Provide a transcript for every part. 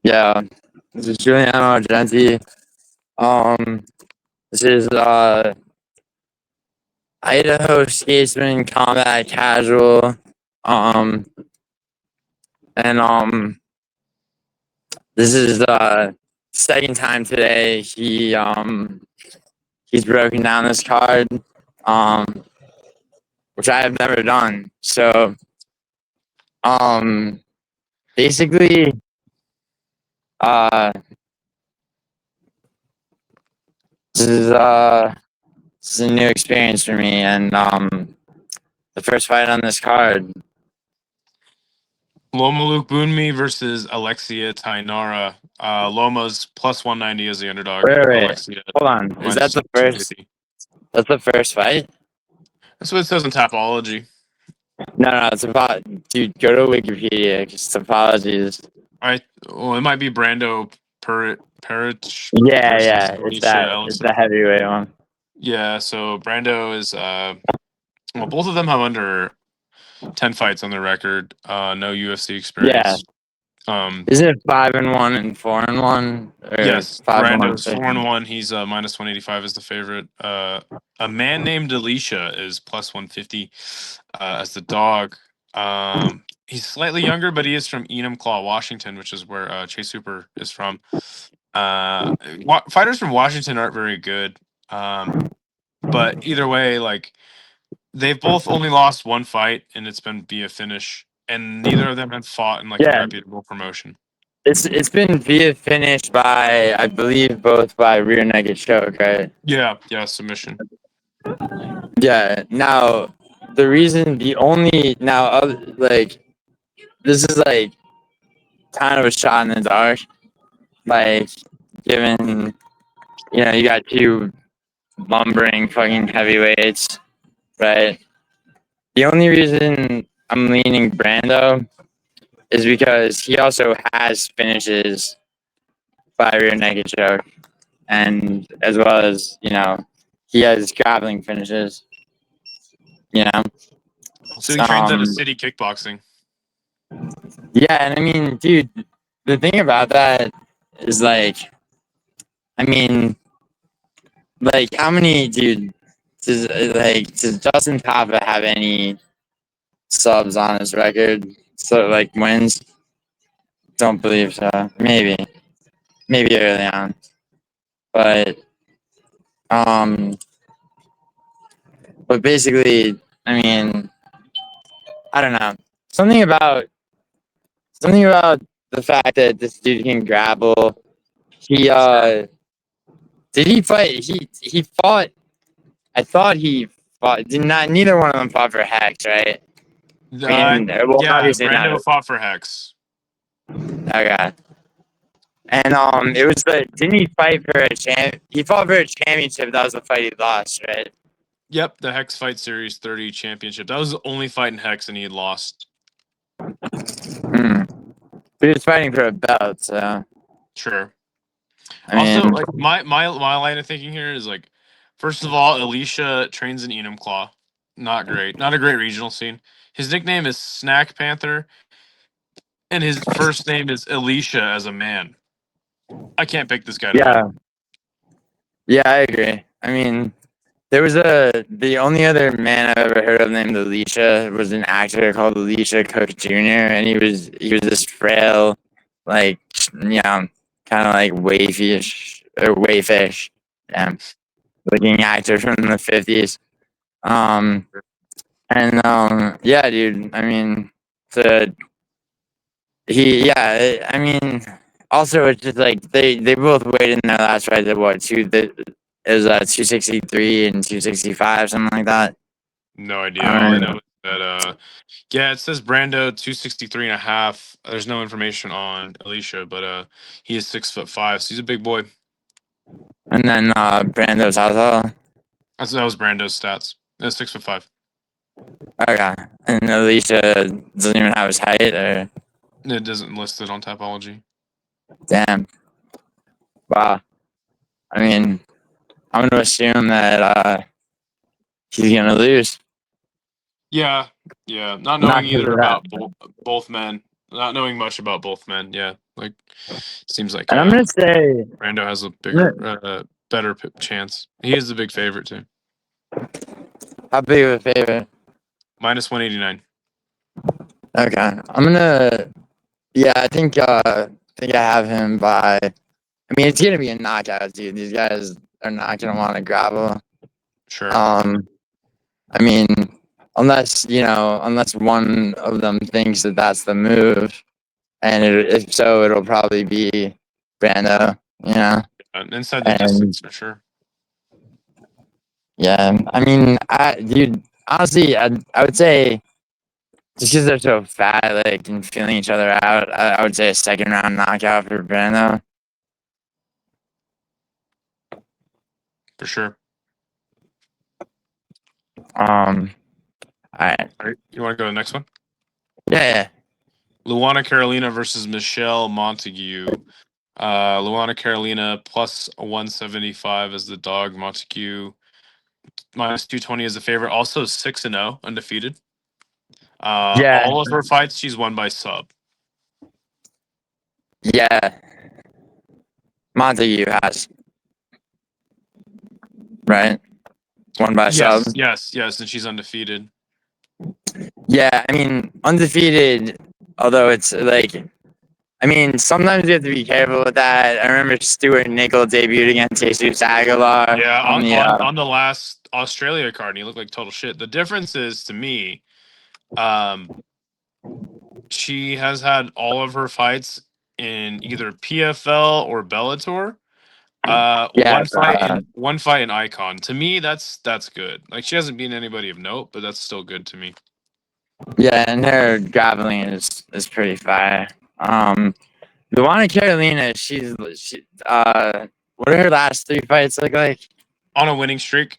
Yeah, this is Giuliano Genti. This is Idaho Statesman Combat Casual. And this is the second time today he's broken down this card, which I have never done. So basically this is a new experience for me, and the first fight on this card. Loma Lookboonmee versus Alexia Thainara. Loma's plus 190 as the underdog. Wait. Alexia, Hold on. Is that the first? That's the first fight? That's what it says in Tapology. No, it's about. Dude, go to Wikipedia. Just apologies. Well, it might be Brando Peričić. Yeah. It's the heavyweight one. Yeah, so Brando is well, both of them have under 10 fights on their record. No UFC experience. Yeah. Isn't it 5-1 and 4-1? Yes, Brando's 4-1. He's minus 185 as the favorite. A man named Alicia is plus 150 as the dog. He's slightly younger, but he is from Enumclaw, Washington, which is where Chase Hooper is from. Fighters from Washington aren't very good. But either way, like, they've both only lost one fight, and it's been via finish. And neither of them have fought in a reputable promotion. It's been via finish by, I believe, both by rear naked choke, right? Yeah, submission. Yeah. Now, this is like kind of a shot in the dark. Like, given, you got two lumbering fucking heavyweights, right? The only reason I'm leaning Brando is because he also has finishes by rear naked choke, and as well as he has grappling finishes. So he trains at a city kickboxing. Yeah, and I mean, dude, the thing about that is like, I mean, like, how many, dude, does Justin Tafa have any subs on his record? So, like, wins? Don't believe so. Maybe early on. But basically, I mean, I don't know. Something about the fact that this dude can grapple. Did he fight? He fought. I thought he fought. Neither one of them fought for Hex, right? Brando fought for Hex. Okay. And it was didn't he fight for a champ? He fought for a championship. That was the fight he lost, right? Yep, the Hex Fight Series 30 championship. That was the only fight in Hex, and he had lost. But he was fighting for a belt, so sure. Also, like, my line of thinking here is, like, first of all, Alicia trains in Enumclaw. Not great. Not a great regional scene. His nickname is Snack Panther, and his first name is Alicia as a man. I can't pick this guy. Yeah, I agree. I mean, there was the only other man I've ever heard of named Alicia was an actor called Alicia Cook Jr., and he was this frail, like, kind of like waifish looking actor from the 50s. Yeah, dude. I mean, I mean, also it's just like they both weighed in their last fight at what, it was 263 and 265, something like that. No idea. All I know is that it says Brando 263.5. There's no information on Alicia, but he is 6'5", so he's a big boy. And then Brando's also. That was Brando's stats. That's 6'5". Okay. And Alicia doesn't even have his height, or it doesn't list it on Tapology. Damn. Wow. I mean, I'm gonna assume that he's gonna lose. Yeah. Not knowing either about both men. not knowing much about both men, yeah, like seems like And I'm gonna say Brando has a bigger, better chance. He is the big favorite too. How big of a favorite? Minus 189. Okay, I'm gonna. Yeah, I think I have him by. I mean, it's gonna be a knockout, dude. These guys are not gonna want to grapple. Sure. I mean, unless one of them thinks that that's the move, and if so, it'll probably be Brando. Inside the distance for sure. Yeah, I mean, dude, honestly, I would say just because they're so fat, like, and feeling each other out, I would say a second round knockout for Brando. For sure. All right. You want to go to the next one? Yeah. Luana Carolina versus Michelle Montague. Luana Carolina plus 175 as the dog. Montague minus 220 as the favorite. Also 6-0, undefeated. All of her fights, she's won by sub. Yeah. Montague has. Right? Won by sub. Yes, and she's undefeated. Yeah, I mean, undefeated, although it's like, I mean, sometimes you have to be careful with that. I remember Stuart Nickel debuted against Jesus Aguilar. Yeah, on the last Australia card, and he looked like total shit. The difference is, to me, she has had all of her fights in either PFL or Bellator. One fight in Icon. To me, that's good. Like, she hasn't beaten anybody of note, but that's still good to me. Yeah, and her grappling is pretty fire. Luana Carolina, what are her last 3 fights look like? On a winning streak.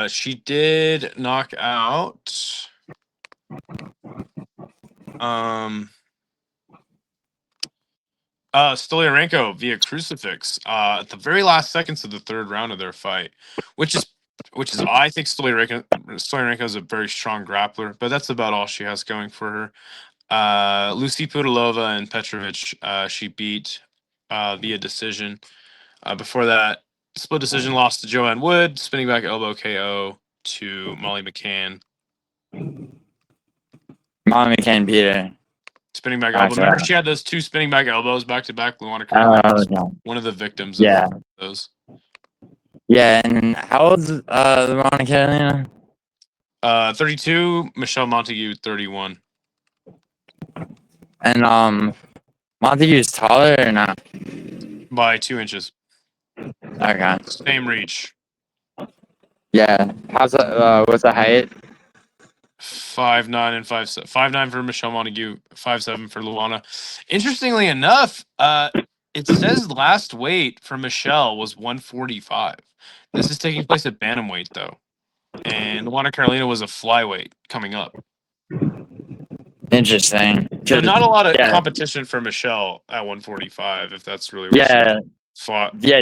She did knock out Stoliarenko via crucifix at the very last seconds of the 3rd round of their fight, which is I think Stoliarenko is a very strong grappler, but that's about all she has going for her. Lucy Pudilova and Petrović, she beat via decision. Before that, split decision loss to Joanne Wood, spinning back elbow KO to Molly McCann. Molly McCann beat her. Spinning back elbow. Remember, she had those 2 spinning back elbows back to back. Luana Carolina, one of the victims of those. Yeah, and how old's Luana Carolina? 32. Michelle Montague, 31. And Montague's taller or not? By 2 inches. Okay. Same reach. Yeah. How's what's the height? 5'9" and 5'7". 5'9" for Michelle Montague, 5'7" for Luana. Interestingly enough, it says last weight for Michelle was 145. This is taking place at bantamweight though, and Luana Carolina was a flyweight coming up. Interesting. So not a lot of competition for Michelle at 145, if that's really what she fought. Yeah,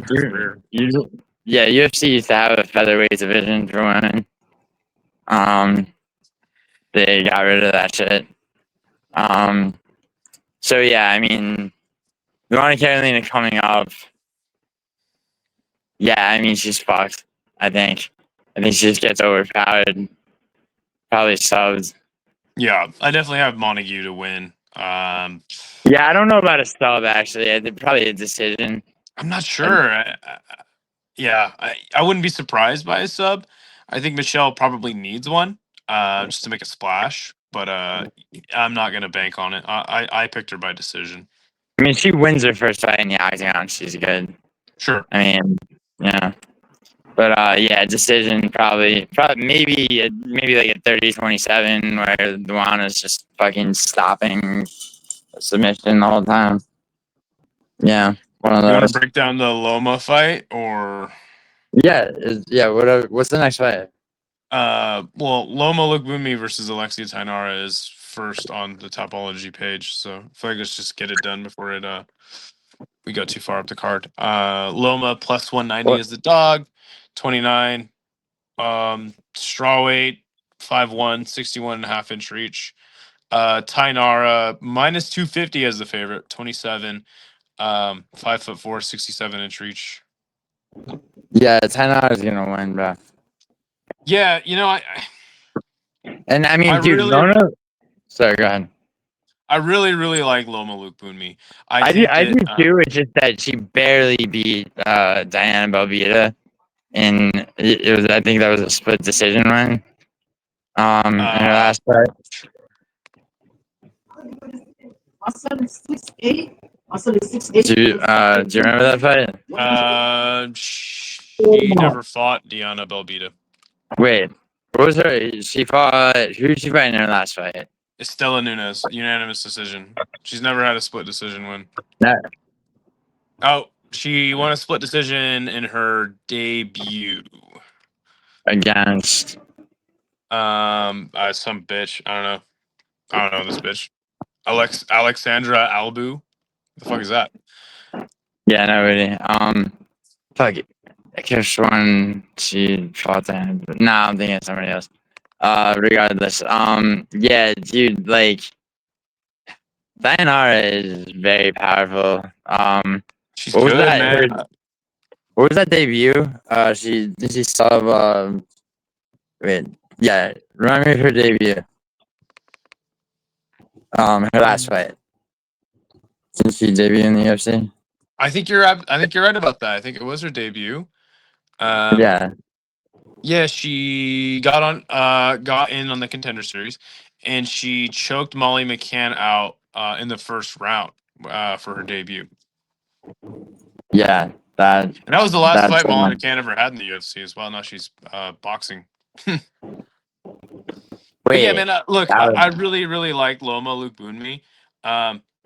UFC used to have a featherweight division for women. They got rid of that shit. So yeah, I mean, Luana Carolina coming up. Yeah, I mean, she's fucked. I think she just gets overpowered. Probably subs. Yeah, I definitely have Montague to win. Yeah, I don't know about a sub actually. Probably a decision. I'm not sure. I wouldn't be surprised by a sub. I think Michelle probably needs one just to make a splash, but I'm not gonna bank on it. I picked her by decision. I mean, she wins her first fight in the octagon. She's good. Sure. I mean, yeah. But yeah, decision probably maybe like a 30-27 where Luana's just fucking stopping submission the whole time. Yeah, one of those. You want to break down the Loma fight or? Yeah. What's the next fight? Well, Loma Lookboonmee versus Alexia Thainara is first on the Topology page, so I feel like let's just get it done before we go too far up the card. Loma plus 190 is the dog, 29. Straw weight, 5'1", 61.5-inch reach. Thainara minus 250 as the favorite, 27. 5'4", 67-inch reach. Yeah, Thainara is gonna win, bro. Yeah, And I mean, I dude, really, Loma. Sorry, go ahead. I really like Loma Lookboonmee. I do too. It's just that she barely beat Diana Belvita, and it was. I think that was a split decision win. In her last fight. Do you remember that fight? She never fought Diana Belvita. Wait, what was her? She fought. Who did she fight in her last fight? Estela Nunes, unanimous decision. She's never had a split decision win. No. Oh, she won a split decision in her debut Against. some bitch. I don't know this bitch. Alexandra Albu. The fuck is that? Yeah, nobody. Fuck it. I could have sworn she fought Diana. No, I'm thinking of somebody else. Regardless. Yeah, dude, like Thainara is very powerful. She's What was good, that? man. What was that debut? She sub. Wait, yeah. Remind me of her debut. Her last fight. Since she debuted in the UFC. I think you're right about that. I think it was her debut. Yeah. Yeah, she got in on the Contender Series, and she choked Molly McCann out in the first round for her debut. Yeah, And that was the last fight Molly one. McCann ever had in the UFC as well. Now she's boxing. Wait, But yeah, man. Look, that was- I really like Loma Lookboonmee.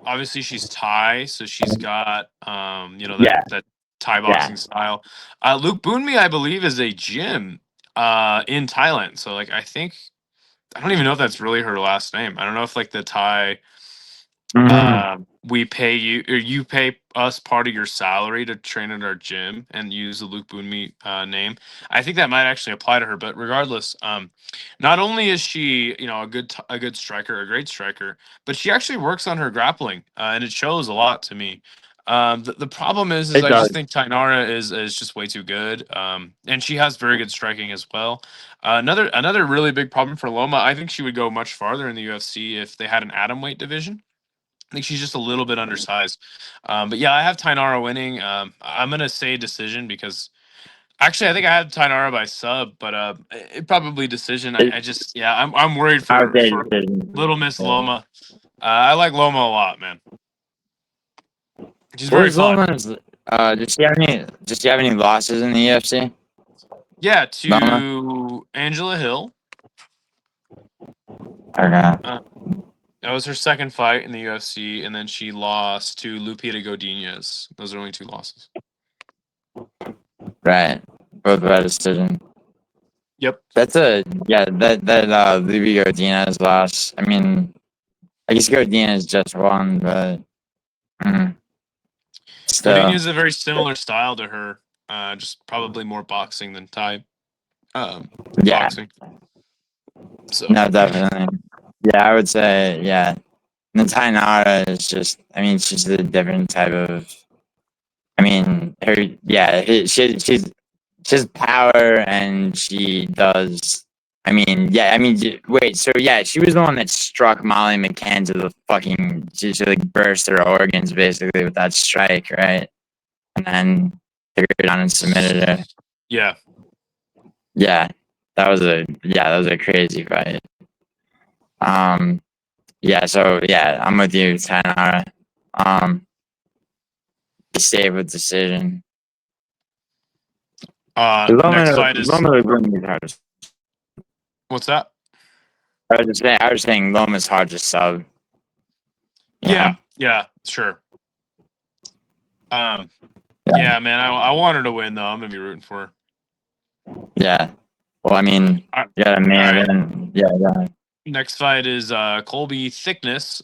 Obviously she's Thai, so she's got Yeah. that Thai boxing style. Lookboonmee, I believe, is a gym in Thailand. So like I don't even know if that's really her last name. I don't know if like the Thai we pay you or you pay us part of your salary to train at our gym and use the Lookboonmee name. I think that might actually apply to her. But regardless, not only is she a good striker, a great striker, but she actually works on her grappling, and it shows a lot to me. The problem is I just think Thainara is just way too good, and she has very good striking as well. Another really big problem for Loma, I think she would go much farther in the UFC if they had an atomweight division. I think she's just a little bit undersized. But yeah, I have Thainara winning. I'm gonna say decision because actually I think I had Thainara by sub, but it probably decision. I'm worried for little Miss Loma. I like Loma a lot, man. She's very fun. Does she have any losses in the UFC? Yeah, to Loma? Angela Hill. Okay. That was her second fight in the UFC, and then she lost to Lupita Godinez. Those are only two losses. Right. Both by decision. Yep. That Lupita Godinez loss. I mean, I guess Godinez just won, but still. Godinez is a very similar style to her, just probably more boxing than Thai boxing. So No, definitely. Yeah, I would say yeah. And the Thainara is just. I mean, she's a different type of. I mean, she's power and she does. I mean, wait. So yeah, she was the one that struck Molly McCann to the fucking. She like burst her organs basically with that strike, right? And then took her down and submitted her. Yeah. Yeah, that was a crazy fight. Yeah. So yeah, I'm with you, Thainara. Stay with decision. Next fight is. What's that? I was saying Loma's hard to sub. Yeah, sure. Yeah, man, I want her to win though. I'm gonna be rooting for her. Yeah. Well, I mean, man. Yeah. Next fight is Colby Thicknesse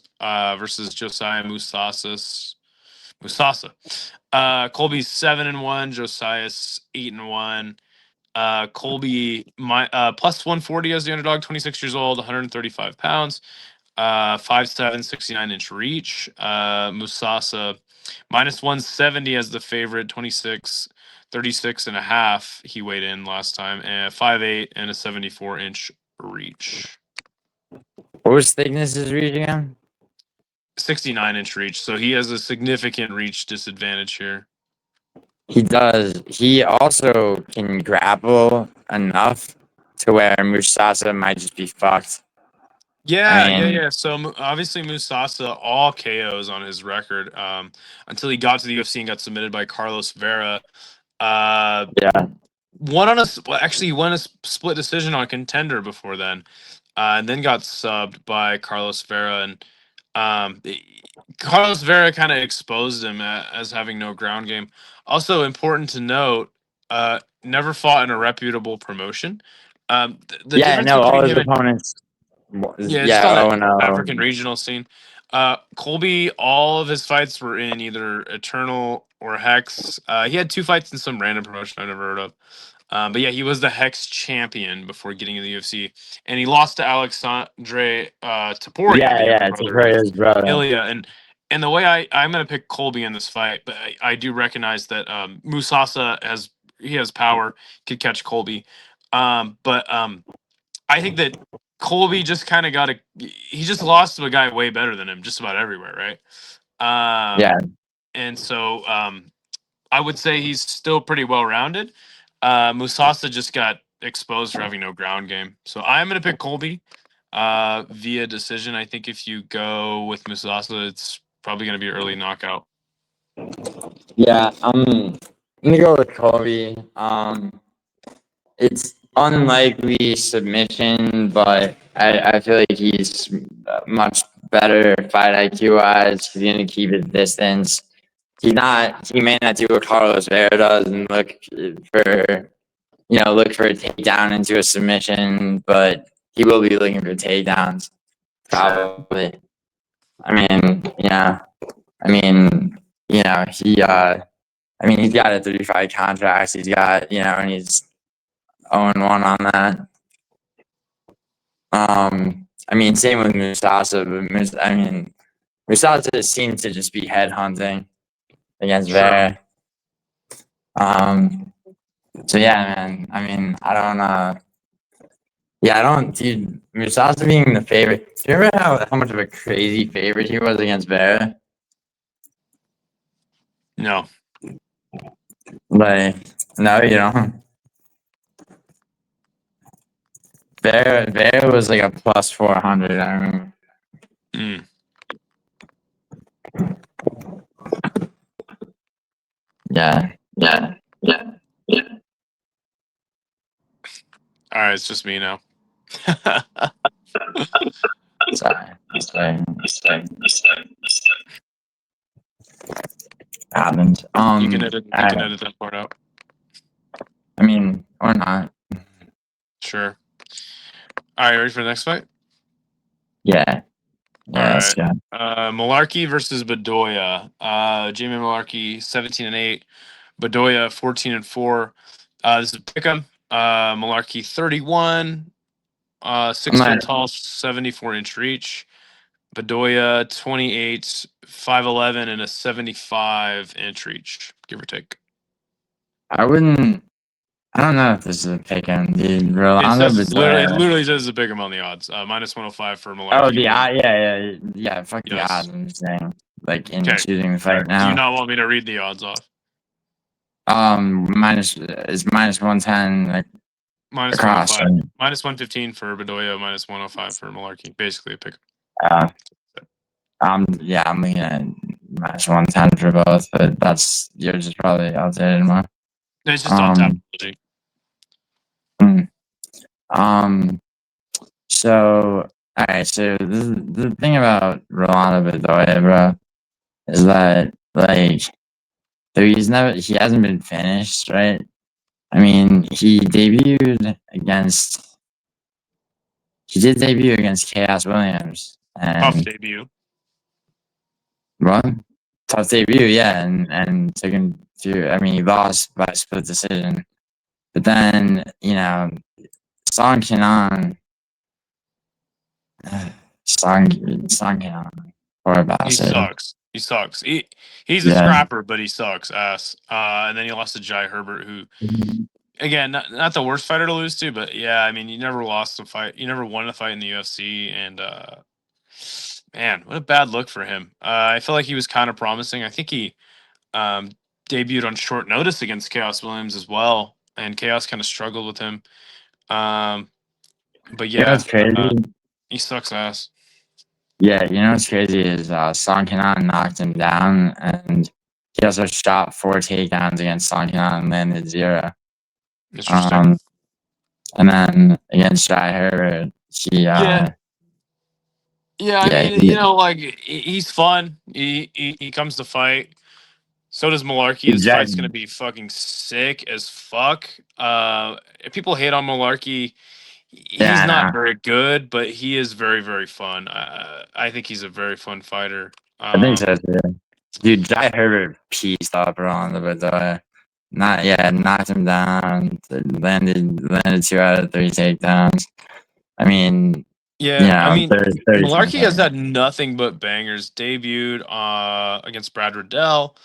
versus Josiah Musasa. Colby's 7-1, Josias 8-1. Colby plus 140 as the underdog, 26 years old, 135 pounds. 5'7", 69-inch reach. Musasa minus 170 as the favorite, 26, 36 and a half he weighed in last time, and 5'8" and a 74-inch reach. What was Thicknesse's reach again? 69-inch reach, so he has a significant reach disadvantage here. He does. He also can grapple enough to where Musasa might just be fucked. Yeah. So obviously Musasa, all KOs on his record until he got to the UFC and got submitted by Carlos Vera. Yeah. He won a split decision on Contender before then, and then got subbed by Carlos Vera. And Carlos Vera kind of exposed him as having no ground game. Also important to note, never fought in a reputable promotion. The difference All between his him and opponents. just on the 0-0. African regional scene. Colby, all of his fights were in either Eternal or Hex. He had 2 fights in some random promotion I've never heard of. But yeah, he was the Hex champion before getting into the UFC, and he lost to Alexandre Topuria, Topuria's brother. Ilya, and the way I'm going to pick Colby in this fight, but I do recognize that Musasa has power, could catch Colby, but I think that Colby just kind of he just lost to a guy way better than him just about everywhere, right? And so I would say he's still pretty well rounded. Musasa just got exposed for having no ground game. So I'm going to pick Colby via decision. I think if you go with Musasa, it's probably going to be an early knockout. Yeah, I'm going to go with Colby. It's unlikely submission, but I feel like he's much better fight IQ wise. He's going to keep his distance. He may not do what Carlos Vera does and look for a takedown into a submission, but he will be looking for takedowns. Probably. He's got a 35 contract. He's got, and he's 0-1 on that. Same with Musasa, but Musasa seems to just be headhunting against Vera. So yeah, man. Dude, Musasa being the favorite. Do you remember how much of a crazy favorite he was against Vera? No. No, you don't. Vera was like a plus 400, I remember. Yeah. All right, it's just me now. Sorry. Happened. You can edit that part out. Or not. Sure. All right, ready for the next fight? Yeah. All right. Mullarkey versus Bedoya. Jamie Mullarkey 17-8. Bedoya 14-4. This is pick'em. Mullarkey 31. 6 foot tall, 74-inch reach. Bedoya 28, 5'11", and a 75-inch reach, give or take. I don't know if this is a pick-em, dude. Rolando Bedoya. It literally says a pick-em on the odds. Minus 105 for Mullarkey. Oh, the odd, yeah. Fuck the odds. I'm just saying, choosing the fight now. Do you not want me to read the odds off? Minus 110. Minus 105. Minus 115 for Bedoya. Minus 105 for Mullarkey. Basically a pick. I'm looking at minus 110 for both, but that's yours is probably outdated more. It's just on Tapology. So, all right. So the thing about Rolando Bedoya, bro, is that he hasn't been finished, right? He did debut against Chaos Williams. Tough debut. What? Tough debut, yeah, and took him to. He lost by split decision, but then Song Kenan. Song or He Bassett. sucks. He's a Yeah. scrapper, but he sucks ass. And then he lost to Jai Herbert, who again, not the worst fighter to lose to, but yeah, I mean, you never lost a fight. You never won a fight in the UFC, and man, what a bad look for him. I feel like he was kind of promising. I think he um, debuted on short notice against Chaos Williams as well, and Chaos kind of struggled with him. But You know yeah, what's crazy? he sucks ass. Yeah, you know what's crazy is Song knocked him down, and he also shot 4 takedowns against Song and landed 0. Interesting. And then against Jai Herbert, Yeah. I mean, he like he's fun. He comes to fight. So does Mullarkey. This Jai, fight's gonna be fucking sick as fuck. If people hate on Mullarkey, he's yeah, not no, very good, but he is very, very fun. I think he's a very fun fighter. I think so too. Dude, Jai Herbert pieced up around the Bellato. Knocked him down, landed 2 out of 3 takedowns. I mean, Yeah, I mean, 30 Mullarkey has something. had nothing but bangers. Debuted against Brad Riddell,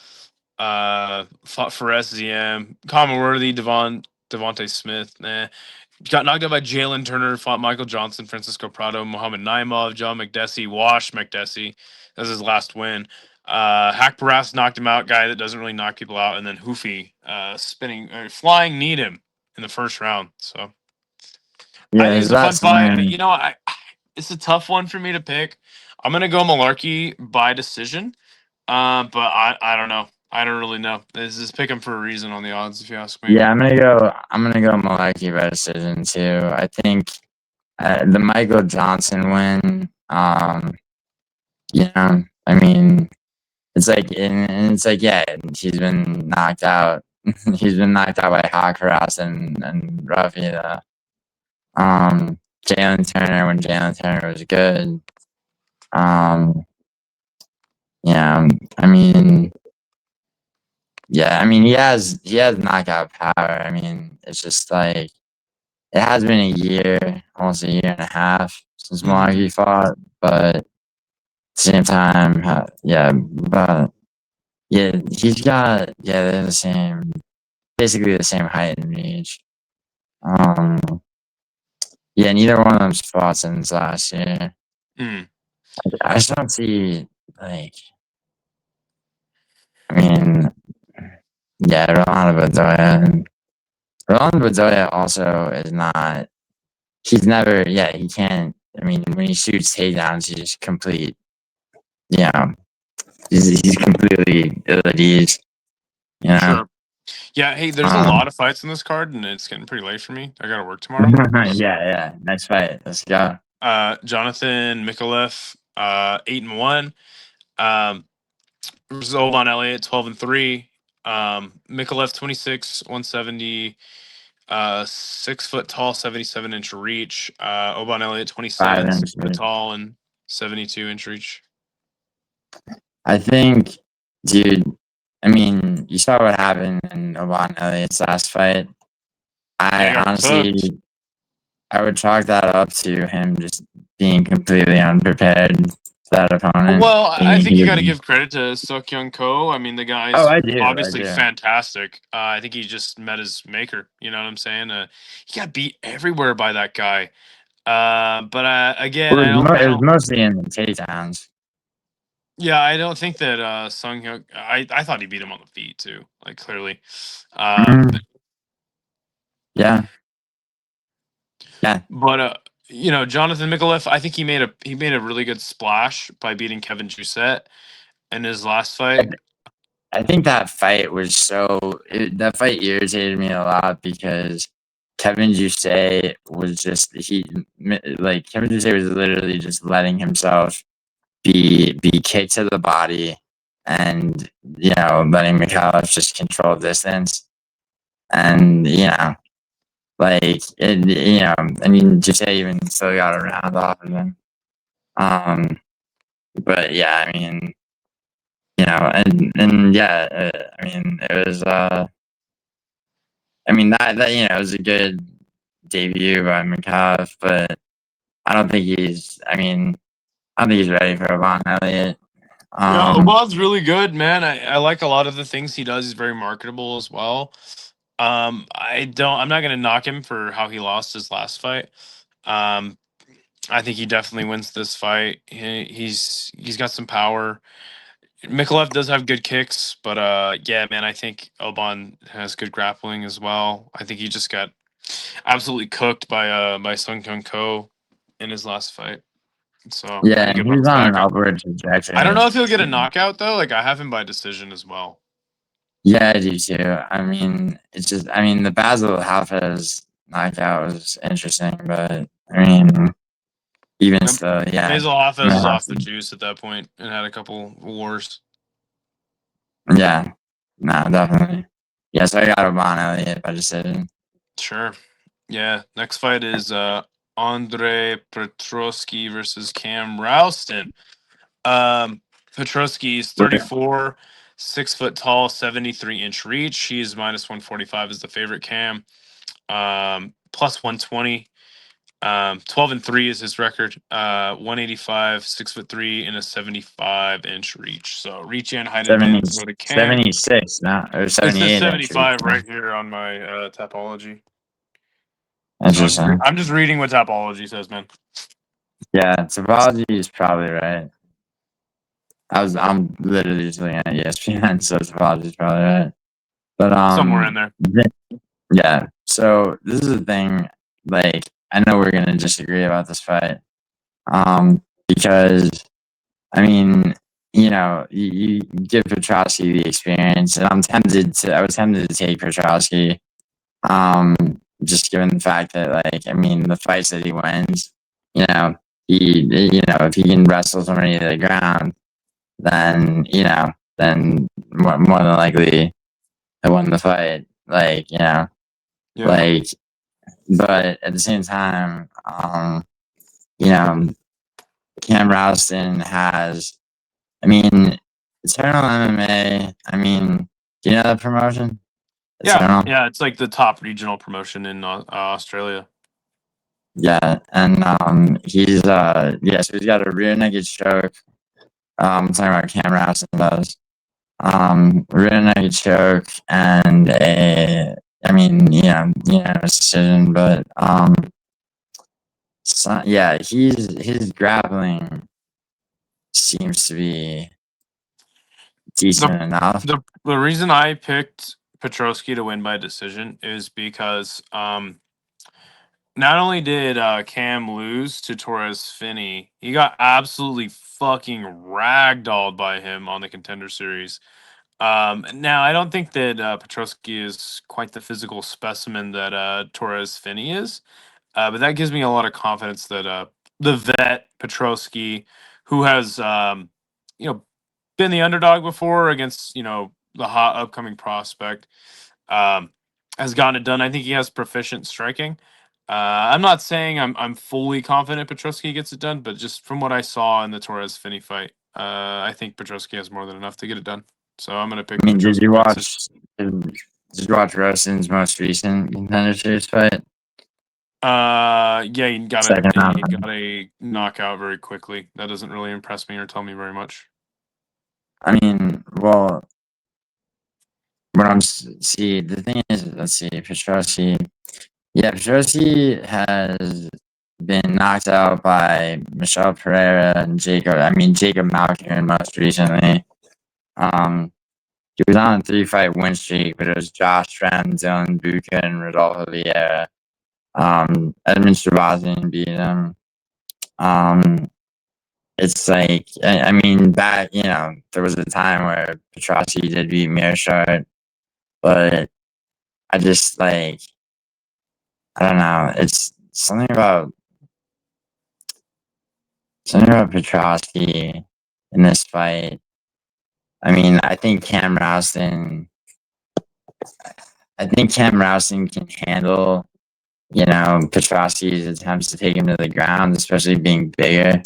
fought for SZM, Common Worthy, Devontae Smith. Got knocked out by Jalen Turner, fought Michael Johnson, Francisco Prado, Mohamed Naimov, John McDessie, washed McDessie. That was his last win. Hack Barras knocked him out, guy that doesn't really knock people out, and then Hoofy flying kneed him in the first round. So I Yeah, think his it's a fun last fight. win. It's a tough one for me to pick. I'm gonna go Mullarkey by decision, but I don't know. I don't really know. This is pick him for a reason on the odds, if you ask me. Yeah, I'm gonna go Milwaukee by decision too. I think the Michael Johnson win. I mean, it's like yeah, he's been knocked out. He's been knocked out by Hawkross and Ruffy. Jalen Turner when Jalen Turner was good. Yeah, I mean, he has knockout power. I mean, it's just like it has been a year, almost a year and a half since Mhm. Milwaukee fought, but at the same time, he's got they're the same, basically the same height and reach. Um, neither one of them's fought since last year. Mm. I just don't see like, I mean, Rolando Bedoya. Rolando Bedoya also is not. He's never. Yeah, he can't. I mean, when he shoots takedowns, he's complete. Yeah, he's completely ill at ease. You know. Sure. Yeah. Hey, there's a Um, lot of fights in this card, and it's getting pretty late for me. I gotta work tomorrow. yeah. Next fight. Let's go. Jonathan Micallef, 8-1. Versus Oban Elliott, 12-3. Micallef, 26, 170. 6 foot tall, 77-inch reach. Oban Elliott, 5 27, 6 foot inches. tall, and 72-inch reach. I think, dude. I mean, you saw what happened in Oban Elliott's last fight. Yeah, I he got honestly, cooked. I would chalk that up to him just being completely unprepared to that opponent. Well, I He think you got to didn't. give credit to Suk Young Ko. I mean, the Oh, guy's I do. I obviously do. fantastic. I think he just met his maker. You know what I'm saying? He got beat everywhere by that guy. But again, It was mostly in the takedowns. Yeah, I don't think that Sung Hyuk. I thought he beat him on the feet too. Like clearly. Mhm. Yeah. But Jonathan Micallef, I think he made a really good splash by beating Kevin Jousset in his last fight. I think that fight irritated me a lot because Kevin Jusay was just Kevin Jusay was literally just letting himself be kicked to the body and letting Micallef just control distance and I mean Jusay even still got a round off of him. But yeah, I mean and yeah, I mean it was I mean that it was a good debut by Micallef, but I don't think he's. I mean, I think he's ready for Oban, Elliott. Yeah, Oban's really good, man. I like a lot of the things he does. He's very marketable as well. I'm not gonna knock him for how he lost his last fight. I think he definitely wins this fight. He's got some power. Micallef does have good kicks, but yeah, man, I think Oban has good grappling as well. I think he just got absolutely cooked by Sung Kyung Ko in his last fight. So yeah, pretty good he's bounce on back. an upward trajectory. I don't know if he'll get a knockout though. Like I have him by decision as well. Yeah, I do too. I mean, it's just, I mean, the Basil Hafez knockout was interesting, but I mean, even still, yeah. Basil Hafez was off the juice at that point and had a couple wars. Yeah, no, definitely. Yeah, so I got Oban Elliott by decision. Sure. Yeah. Next fight is Andre Petroski versus Cam Rowston. Petroski is 34, 6 foot tall, 73-inch reach. He's minus 145 is the favorite. Cam. Plus 120. 12-3 is his record. 185, 6'3", and a 75-inch reach. So reach and height advantage go to Cam. 76, not or 78. It says 75 right here on my Tapology. Interesting. So I'm just reading what Tapology says, man. Yeah, Tapology is probably right. I'm literally just looking at ESPN, so Tapology is probably right. But somewhere in there. Yeah. So this is the thing. Like, I know we're gonna disagree about this fight. Because I mean, you give Petroski the experience, and I was tempted to take Petroski. Just given the fact that, like, I mean, the fights that he wins, if he can wrestle somebody to the ground, then more than likely he'll win the fight. Like, but at the same time, Cam Rowston has, I mean, Eternal MMA. I mean, do you know that promotion? Eternal? Yeah, it's like the top regional promotion in Australia. Yeah, and he's so he's got a rear naked choke. I'm talking about Cam Rowston does. Rear naked choke and a decision, but his grappling seems to be decent enough. The reason I picked Petroski to win by decision is because not only did Cam lose to Torres Finney, he got absolutely fucking ragdolled by him on the Contender Series. Now, I don't think that Petroski is quite the physical specimen that Torres Finney is, but that gives me a lot of confidence that the vet Petroski, who has been the underdog before against the hot upcoming prospect, has gotten it done. I think he has proficient striking. I'm not saying I'm fully confident Petroski gets it done, but just from what I saw in the Torres Finney fight, I think Petroski has more than enough to get it done. So I'm gonna pick. I mean, did you watch Rowston's most recent Contender Series fight? Yeah, he got a knockout very quickly. That doesn't really impress me or tell me very much. I mean, well, the thing is, let's see, Petroski. Yeah, Petroski has been knocked out by Michel Pereira and Jacob Malkin most recently. He was on a 3-fight win streak, but it was Josh Trent, Dylan Bucha, and Rodolfo Vieira. Edmund Strabazian beat him. It's like, I mean, back, there was a time where Petroski did beat Mearshart, but I just, like, I don't know. It's something about Petroski in this fight. I mean, I think Cam Rowston can handle, Petroski's attempts to take him to the ground, especially being bigger.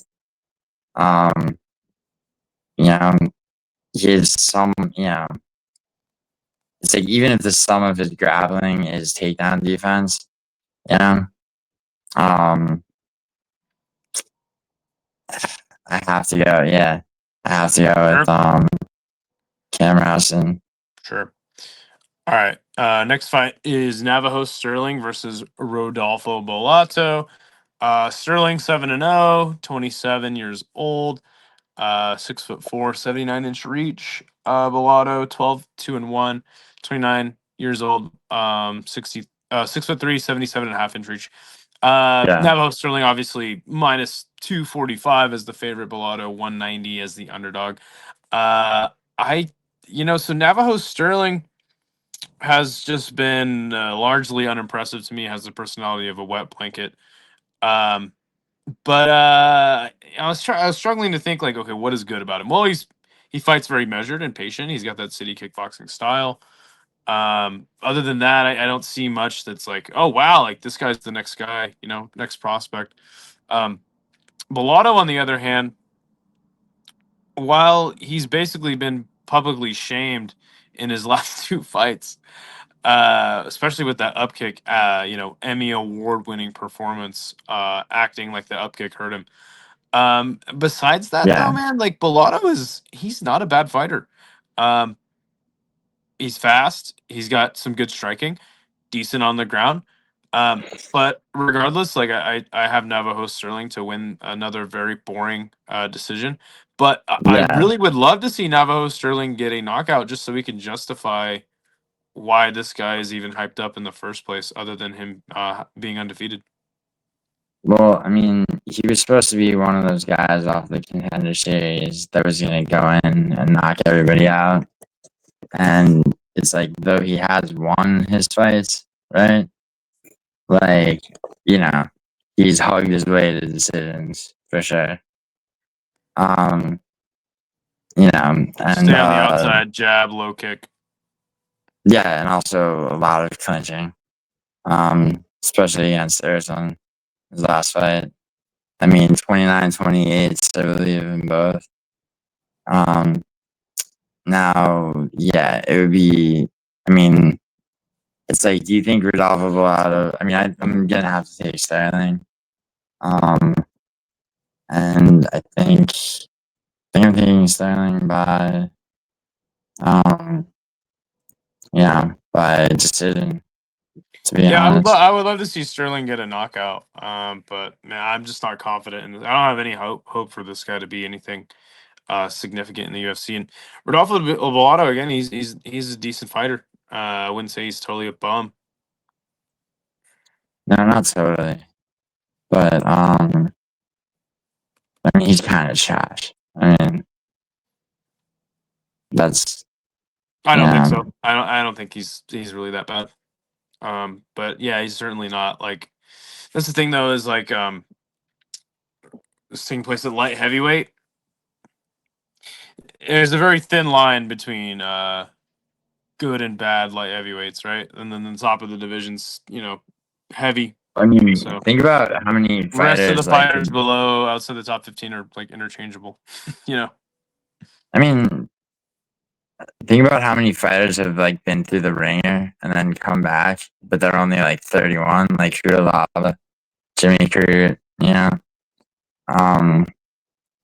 He has some, it's like, even if the sum of his grappling is takedown defense, I have to go. Yeah, I have to go with Cam Rowston. Sure. All right. Next fight is Navajo Stirling versus Rodolfo Bellato. Stirling 7-0, 27 years old, 6'4", 79-inch reach. Bellato 12-2-1, 29 years old, 6'3", 77.5-inch reach. Navajo Stirling obviously minus 245 as the favorite. Bellato 190 as the underdog. So Navajo Stirling has just been largely unimpressive to me. Has the personality of a wet blanket. But I was struggling to think like, okay, what is good about him? Well, he fights very measured and patient. He's got that city kickboxing style. Other than that, I don't see much that's like, oh wow, like this guy's the next guy, next prospect. Bellato, on the other hand, while he's basically been publicly shamed in his last two fights, especially with that upkick, Emmy award-winning performance, acting like the upkick hurt him. Besides that, though, man, like Bellato he's not a bad fighter. He's fast. He's got some good striking, decent on the ground. But regardless, like I have Navajo Stirling to win another very boring decision. But I really would love to see Navajo Stirling get a knockout just so we can justify why this guy is even hyped up in the first place, other than him being undefeated. Well, I mean, he was supposed to be one of those guys off the Contender Series that was going to go in and knock everybody out. And it's like, though he has won his fights, right? Like, he's hugged his way to decisions for sure. And stay on the outside, jab, low kick. Yeah, and also a lot of clinching, especially against Arizona, his last fight. I mean, 29-28, I believe, in both. Now, yeah, it would be, I mean, it's like, do you think Rodolfo Bellato, I'm going to have to take Stirling. And I think I'm taking Stirling by decision, to be honest. I would love to see Stirling get a knockout. But man, I'm just not confident in this. I don't have any hope for this guy to be anything significant in the UFC. And Rodolfo Bellato, again, he's a decent fighter. I wouldn't say he's totally a bum. No, not totally. But he's kind of trash. I don't think so. I don't think he's really that bad. But yeah, he's certainly not like. That's the thing though, is like this taking place at light heavyweight. There's a very thin line between good and bad light heavyweights, right? And then the top of the division's heavy. Think about how many fighters. Rest of the fighters below, outside the top 15, are like interchangeable. Think about how many fighters have like been through the ringer and then come back, but they're only like 31, like Loma, Jimmy Crute,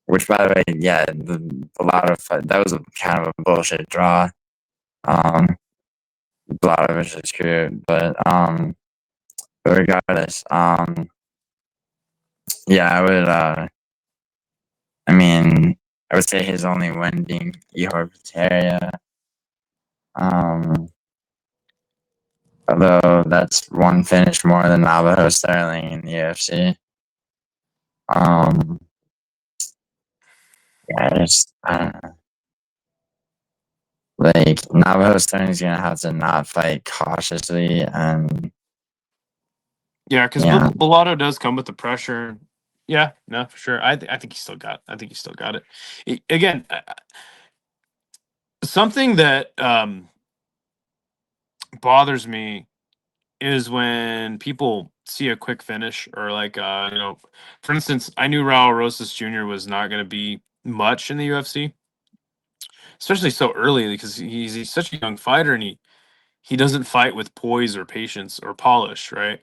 which, by the way, yeah, a lot of that was kind of a bullshit draw. Bellato versus Crute, but regardless, yeah, I would say his only win being Ihor Peteria. Although that's one finish more than Navajo Stirling in the UFC. I don't know. Like, Navajo Stirling's gonna have to not fight cautiously, and because Bellato does come with the pressure. Yeah, no, for sure. I think he still got. I think he still got it. Again, something that bothers me is when people see a quick finish, or like for instance, I knew Raul Rosas Jr. was not going to be much in the UFC, especially so early, because he's such a young fighter, and he doesn't fight with poise or patience or polish, right?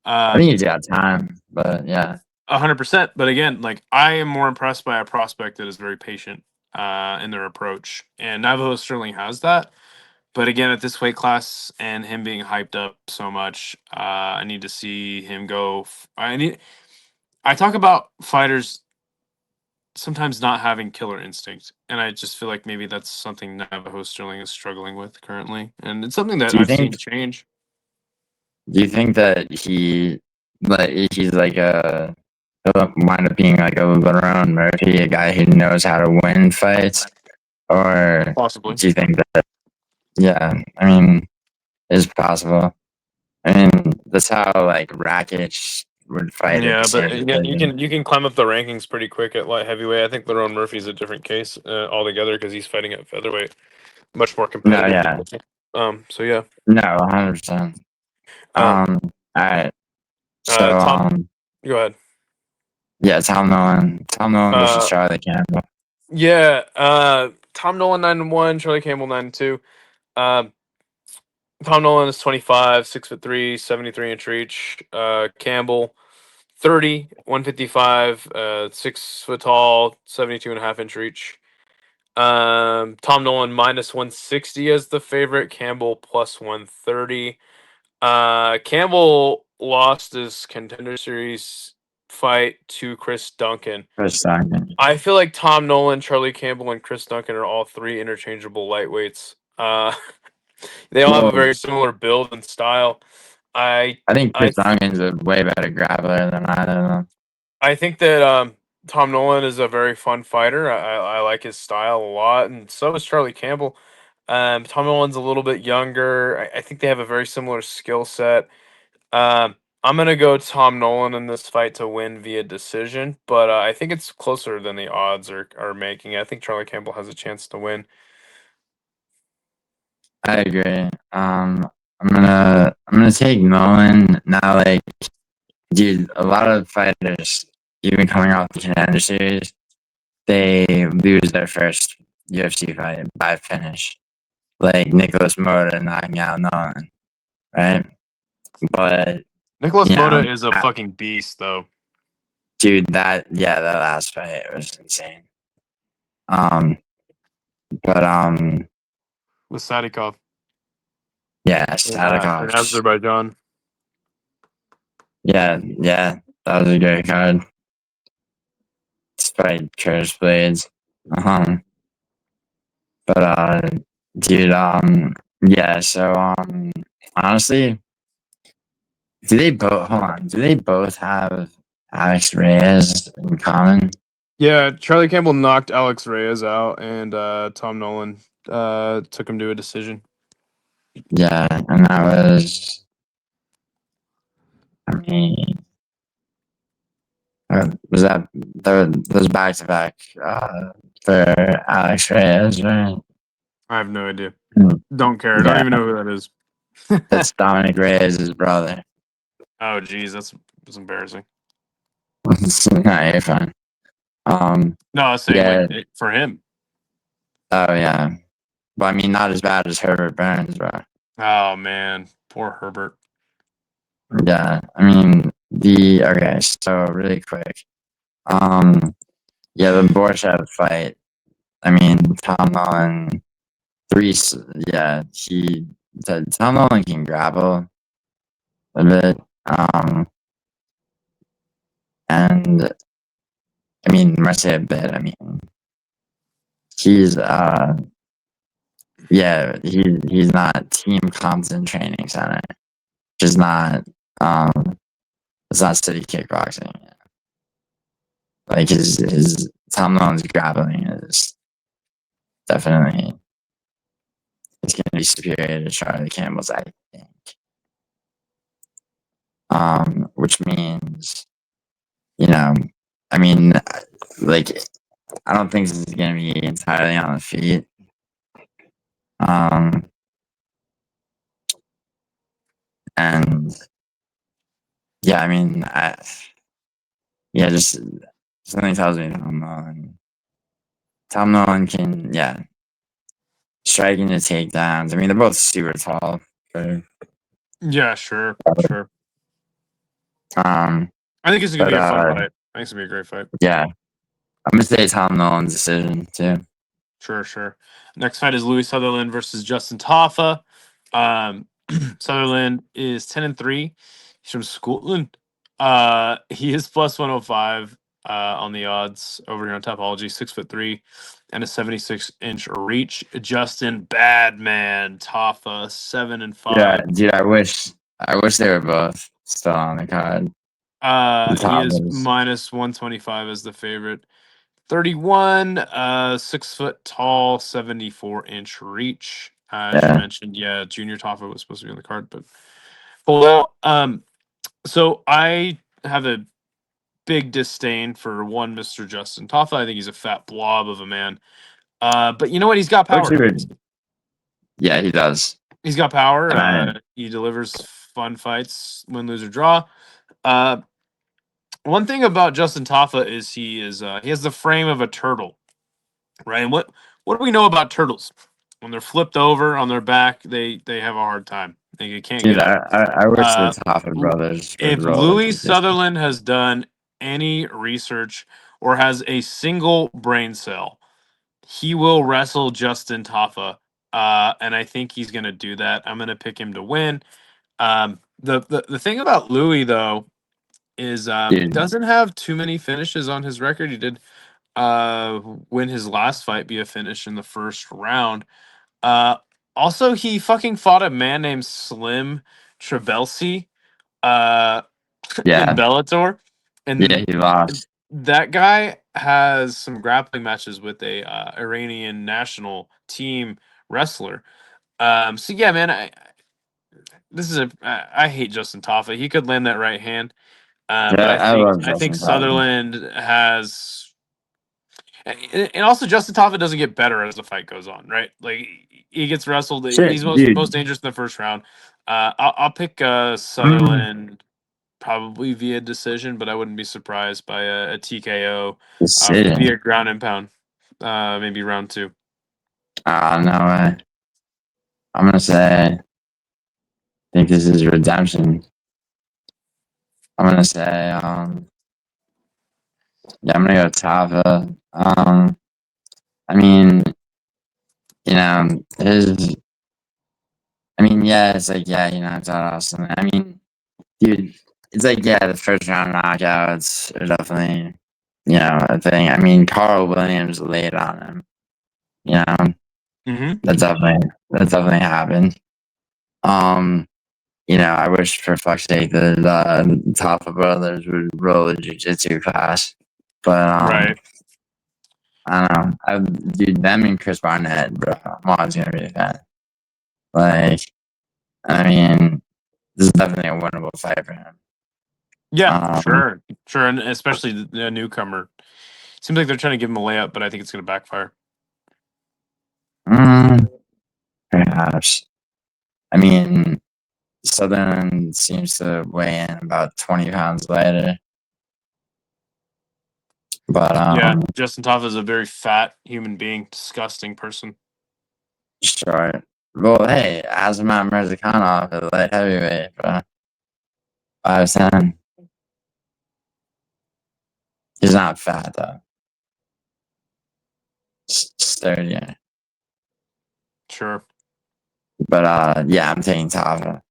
I think he's got time, but yeah. 100%. But again, like I am more impressed by a prospect that is very patient in their approach, and Navajo Stirling has that. But again, at this weight class and him being hyped up so much, I need to see him go. I talk about fighters sometimes not having killer instinct, and I just feel like maybe that's something Navajo Stirling is struggling with currently, and it's something that I've seen change. Do you think that he's like he'll wind up being like a Lerone Murphy, a guy who knows how to win fights, or Possibly? do you think that? Yeah, I mean, it's possible. I mean, that's how like Rakic would fight at Yeah, the but same again, division. you can climb up the rankings pretty quick at light heavyweight. I think Lerone Murphy's a different case altogether because he's fighting at featherweight, much more No, competitive. yeah, So yeah. no, 100%. Um. All right. So, Tom, go ahead. yeah, Tom Nolan versus Charlie Campbell. Yeah. Tom Nolan 9-1, Charlie Campbell 9-2. Tom Nolan is 25, 6'3", 73-inch reach. Campbell 30, 155, 6 foot tall, 72.5-inch reach. Tom Nolan minus 160 as the favorite. Campbell plus 130. Campbell lost his Contender Series fight to Chris Duncan. I feel like Tom Nolan, Charlie Campbell, and Chris Duncan are all three interchangeable lightweights. They all have a very similar build and style. I think Chris Duncan's a way better grappler than either of them. I think that Tom Nolan is a very fun fighter. I like his style a lot, and so is Charlie Campbell. Tom Nolan's a little bit younger. I think they have a very similar skill set. I'm gonna go Tom Nolan in this fight to win via decision, but I think it's closer than the odds are making. I think Charlie Campbell has a chance to win. I agree. I'm gonna take Nolan now. Like, dude, a lot of fighters, even coming off the Contender Series, they lose their first UFC fight by finish. Like Nicholas Mota knocking out Nolan, right? But Nicholas Mota is a fucking beast, though. Dude, that last fight was insane. With Sadikov. Yeah, Sadikov. In Azerbaijan. Yeah, that was a great card. Despite Curtis Blades. But dude, yeah, so honestly, do they both have Alex Reyes in common? Yeah, Charlie Campbell knocked Alex Reyes out, and Tom Nolan took him to a decision. Yeah, and that was, I mean, was that those back to back for Alex Reyes, right? I have no idea. Mm. Don't care. I don't even know who that is. That's Dominic Reyes' brother. Oh, geez, that's embarrassing. Nah, you're fine. No, I was saying like, for him. Oh yeah, but I mean, not as bad as Herbert Burns, bro. Oh man, poor Herbert. Yeah, I mean okay. So really quick, yeah, the Borshev fight. I mean, Tom Nolan, yeah, Tom Nolan can grapple a bit, and I mean, when I say a bit, I mean he's yeah, he's not Team Compton Training Center, which is not it's not City Kickboxing. Like his Tom Nolan's grappling is definitely, it's going to be superior to Charlie Campbell's, I think. Which means, I mean, like, I don't think this is going to be entirely on the feet. And yeah, I mean, just something tells me Tom Nolan can, striking the takedowns. I mean, they're both super tall. Yeah, sure. I think it's gonna be a fun fight. I think it's gonna be a great fight. Yeah. I'm gonna say Tom Nolan's decision too. Sure. Next fight is Louie Sutherland versus Justin Tafa. Sutherland is 10-3. He's from Scotland. He is plus 105 on the odds over here on Topology, 6'3" and a 76-inch reach. Justin Badman Tafa, 7-5. Yeah, dude, I wish they were both still on the card. He is minus 125 as the favorite. 31, 6 foot tall, 74-inch reach. As you mentioned, yeah, Junior Tafa was supposed to be on the card, but pulled out. So I have a big disdain for one Mr. Justin Tafa. I think he's a fat blob of a man. But you know what? He's got power. Yeah, he does. He's got power. He delivers fun fights, win, lose, or draw. One thing about Justin Tafa is he has the frame of a turtle, right? And what do we know about turtles? When they're flipped over on their back, they have a hard time. They can't get up. I wish the Tafa brothers. If Louie Sutherland has done any research or has a single brain cell, he will wrestle Justin Tafa, and I think he's going to do that. I'm going to pick him to win. The thing about Louie though is doesn't have too many finishes on his record. He did win his last fight via finish in the first round. Also, he fucking fought a man named Slim Trebelsi in Bellator. And yeah, he lost. That guy has some grappling matches with a Iranian national team wrestler. So yeah, man, I hate Justin Tafa. He could land that right hand. But I think Sutherland has. And also, Justin Tafa doesn't get better as the fight goes on, right? Like he gets wrestled. He's most dangerous in the first round. I'll pick Sutherland probably via decision, but I wouldn't be surprised by a TKO via ground and pound, maybe round 2. No way. I'm gonna say, I think this is redemption. I'm gonna say, I'm gonna go Tafa. I mean, it's like, it's awesome. I mean, dude, it's like, the first round knockouts are definitely, a thing. I mean, Carl Williams laid on him. That definitely happened. I wish for fuck's sake that the Tafa brothers would roll a jiu-jitsu class. But right. I don't know. Dude, them and Chris Barnett, bro, I'm always gonna be a fan. Like, I mean, this is definitely a winnable fight for him. Yeah, sure, and especially the newcomer. Seems like they're trying to give him a layup, but I think it's going to backfire. Perhaps. I mean, Sutherland seems to weigh in about 20 pounds lighter. But yeah, Justin Tafa is a very fat human being, disgusting person. Sure. Well, hey, Azamat Mirzakhanov is light heavyweight, bro. 5'10". He's not fat though. Sturdier. Sure. But I'm taking Tafa.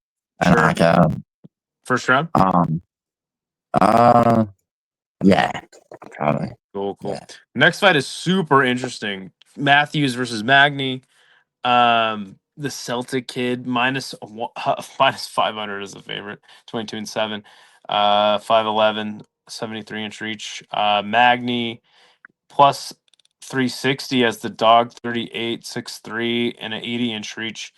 A knockout. First round? Yeah, probably. Cool. Yeah. Next fight is super interesting. Matthews versus Magny. The Celtic kid minus 500 is the favorite. 22-7. 5'11", 73-inch reach. Magny plus 360 as the dog, 38, 6'3", and an 80-inch reach.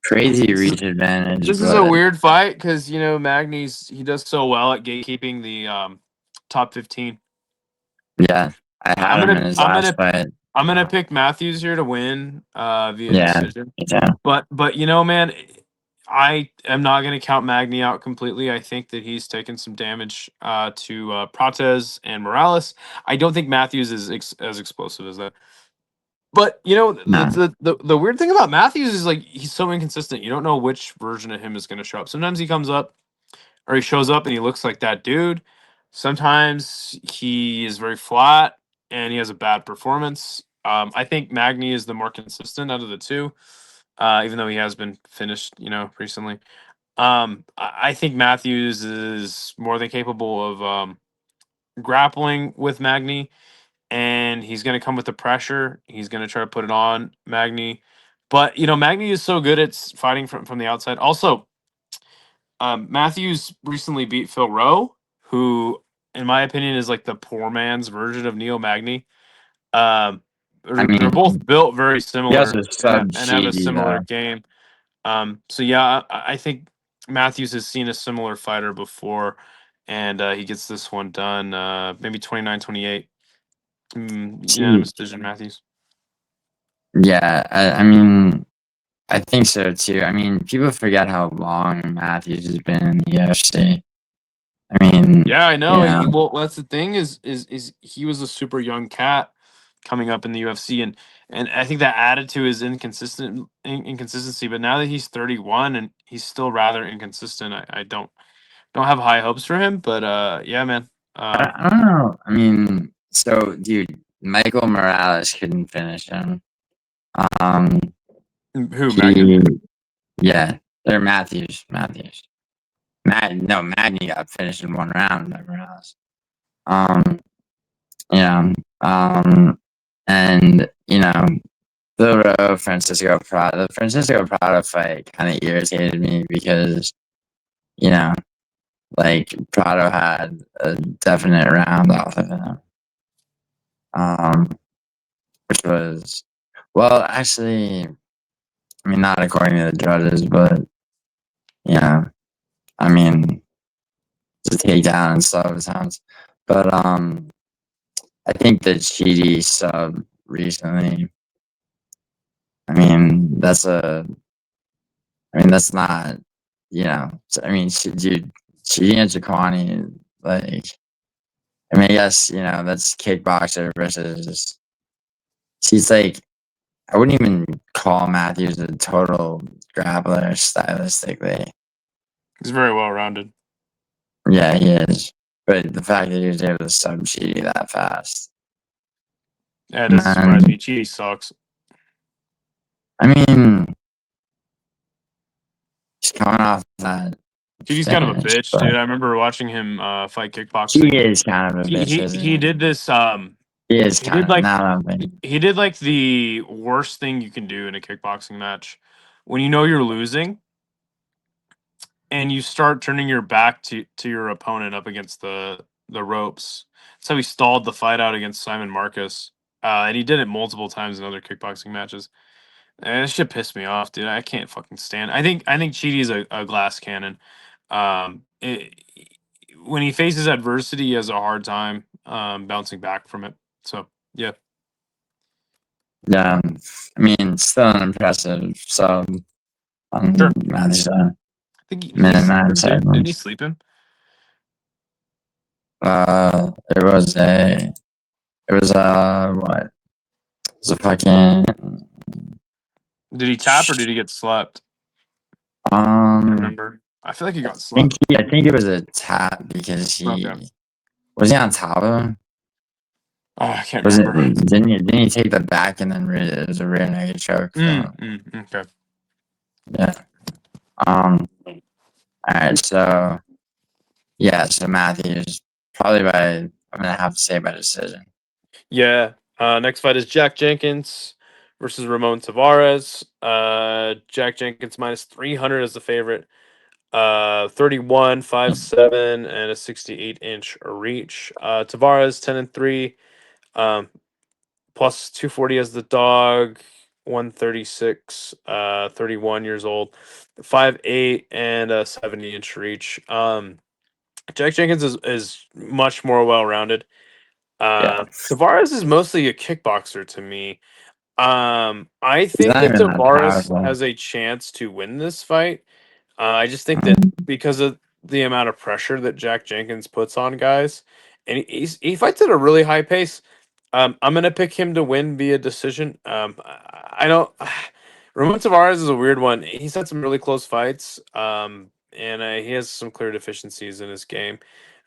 Crazy reach advantage. This is a weird fight because Magny's he does so well at gatekeeping the top 15. Yeah, I had him in his last fight. I'm gonna pick Matthews here to win via decision. Yeah. But man, I am not gonna count Magny out completely. I think that he's taken some damage to Prates and Morales. I don't think Matthews is as explosive as that. But the weird thing about Matthews is like he's so inconsistent. You don't know which version of him is going to show up. Sometimes he comes up, or he shows up and he looks like that dude. Sometimes he is very flat and he has a bad performance. I think Magny is the more consistent out of the two, even though he has been finished, recently. I think Matthews is more than capable of grappling with Magny, and he's going to come with the pressure. He's going to try to put it on Magny. But, Magny is so good at fighting from the outside. Also, Matthews recently beat Phil Rowe, who, in my opinion, is like the poor man's version of Neil Magny. They're both built very similar and have a similar game. So yeah, I think Matthews has seen a similar fighter before, and he gets this one done. Maybe 29-28. Unanimous decision, Matthews. Yeah, I mean, I think so too. I mean, people forget how long Matthews has been in the UFC. I mean, yeah, I know. Well, that's the thing is he was a super young cat coming up in the UFC, and I think that added to his inconsistency. But now that he's 31 and he's still rather inconsistent, I don't have high hopes for him. But yeah, man. I don't know. I mean, so dude, Michael Morales couldn't finish him. Who, Magny? Yeah, they're Matthews. Magny got finished in one round by Morales. And the Francisco Prado fight kind of irritated me because, like Prado had a definite round off of him. Which was, well, actually, I mean, not according to the judges, but I mean, to take down and stuff sounds. But I think the Chidi sub recently. I mean, that's not. I mean, dude, Chidi and Jaquani, like. I mean, yes, that's kickboxer versus. She's like, I wouldn't even call Matthews a total grappler stylistically. He's very well rounded. Yeah, he is. But the fact that he was able to sub Chidi that fast. Yeah, it doesn't surprise me. Chidi sucks. I mean, he's coming off that. Chidi's kind of a bitch, dude. I remember watching him fight kickboxing. He is kind of a bitch. He did this. He is kind of he did like the worst thing you can do in a kickboxing match when you know you're losing and you start turning your back to your opponent up against the ropes. So he stalled the fight out against Simon Marcus, and he did it multiple times in other kickboxing matches. And this shit pissed me off, dude. I can't fucking stand. I think Chidi is a glass cannon. When he faces adversity, he has a hard time bouncing back from it. So yeah. Yeah, I mean, still an impressive sub. Sure. I think didn't he sleep him? It was what? It was a fucking. Did he tap or did he get slapped? I don't remember. I feel like he got slapped. I think it was a tap because was he on top of him? Oh, I can't remember. Didn't he take the back and then it was a rear naked choke? Okay. Yeah. All right. So Matthews probably I'm gonna have to say by decision. Yeah. Next fight is Jack Jenkins versus Ramon Taveras. Jack Jenkins minus 300 as the favorite. 31, 5'7", and a 68-inch reach. Taveras 10-3. Plus 240 as the dog. 136. 31 years old. 5'8", and a 70-inch reach. Jack Jenkins is much more well-rounded. Taveras is mostly a kickboxer to me. I think that Taveras has a chance to win this fight. I just think that because of the amount of pressure that Jack Jenkins puts on guys, and he fights at a really high pace. I'm gonna pick him to win via decision. I don't. Ramon Taveras is a weird one. He's had some really close fights, and he has some clear deficiencies in his game.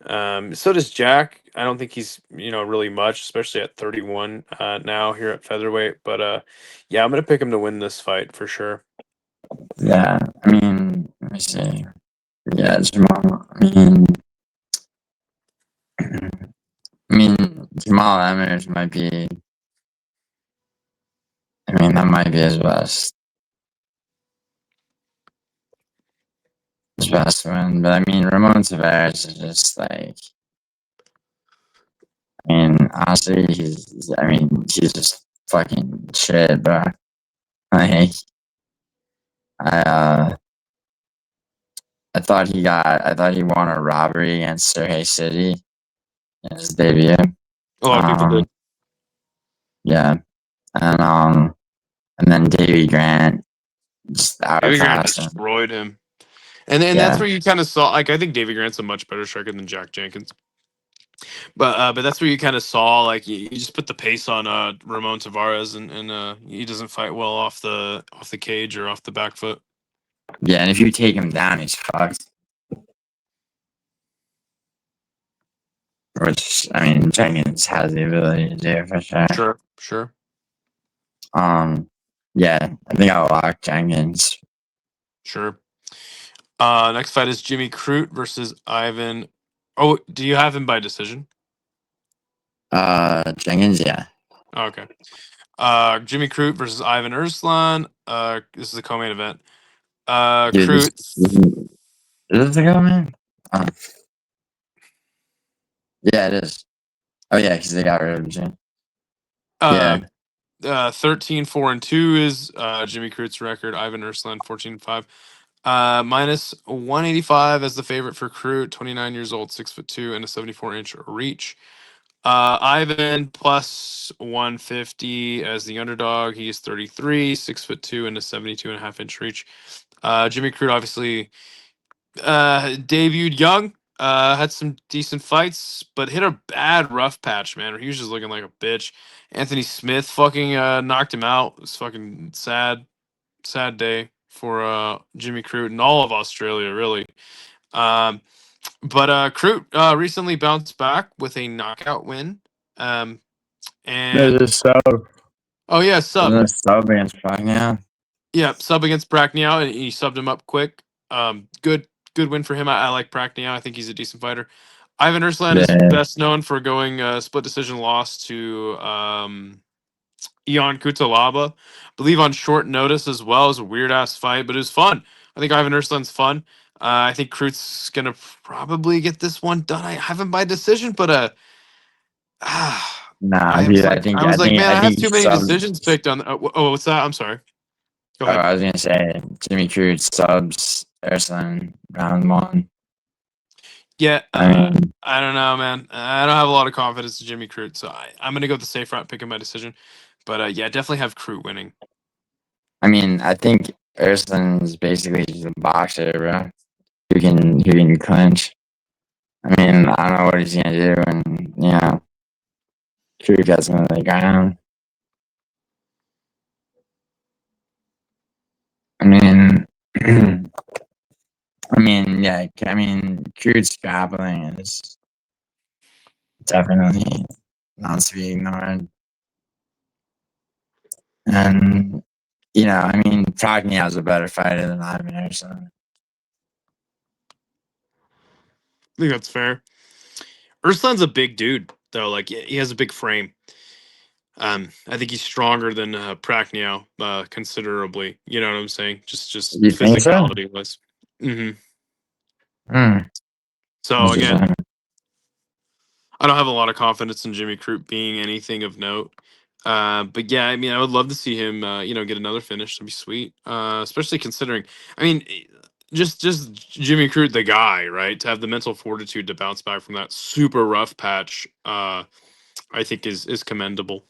So does Jack. I don't think he's really much, especially at 31 now here at featherweight. But yeah, I'm gonna pick him to win this fight for sure. Yeah, I mean, let me see. Yeah, Jamal. Jamal Emmers might be. That might be his best win. But Ramon Taveras is just like. Honestly, he's just fucking shit, bro. Like, I I thought he won a robbery against Sirhay City in his debut. A lot of people did. Yeah, and then Davy Grant just Davy Grant outclassed him. destroyed him, and that's where you kind of saw. Like, I think Davy Grant's a much better striker than Jack Jenkins. But that's where you kind of saw, like, you just put the pace on Ramon Taveras, and he doesn't fight well off the cage or off the back foot. Yeah, and if you take him down, he's fucked. Which Jenkins has the ability to do for sure. Sure. Yeah, I think I'll lock Jenkins. Sure. Next fight is Jimmy Crute versus Ivan. Oh, do you have him by decision? Jenkins, yeah. Oh, okay. Jimmy Crute versus Ivan Erslan. This is a co-main event. Dude, Crute. is this the co-main? Yeah, it is. Oh yeah, because they got rid of Jim. Yeah. 13-4-2 is Jimmy Crute's record. Ivan Erslan 14-5. Minus 185 as the favorite for Crute. 29 years old, 6'2", and a 74-inch reach. Ivan plus 150 as the underdog. He is 33, 6'2", and a 72.5-inch reach. Jimmy Crute obviously debuted young, had some decent fights, but hit a bad rough patch, man. He was just looking like a bitch. Anthony Smith fucking knocked him out. It was fucking sad day for Jimmy Crute and all of Australia, really. But Crute recently bounced back with a knockout win. And There's a sub. Oh yeah, sub. There's a sub against Bragnow. Yeah, sub against Bragnow, and he subbed him up quick. Good win for him. I like Bragnow. I think he's a decent fighter. Ivan Erslan is best known for going split decision loss to Ion Cutelaba. I believe on short notice as well. It was a weird ass fight, but it was fun. I think Ivan Erslan's fun. I think Crute's gonna probably get this one done. I haven't by decision, but Nah, I dude, was like, man, I have too many subs. decisions picked on. What's that? I'm sorry. Go ahead. I was gonna say Jimmy Crute subs Erslan round one. Yeah, I don't know, man. I don't have a lot of confidence in Jimmy Crute, so I'm gonna go the safe route, picking my decision. But yeah, definitely have Crute winning. I think Erslan's basically just a boxer, bro. Who can clinch. I don't know what he's gonna do, and Crute gets him on the ground. Crute's grappling is definitely not to be ignored. And Prognow's a better fighter than Ivan Erslan. I think that's fair. Erslan's a big dude, though. Like, he has a big frame. I think he's stronger than Prachnio, considerably. You know what I'm saying? Just physicality wise. So again, I don't have a lot of confidence in Jimmy Crute being anything of note. But yeah, I would love to see him, get another finish. That'd be sweet. Especially considering, just Jimmy Crute, the guy, right? To have the mental fortitude to bounce back from that super rough patch, I think is commendable.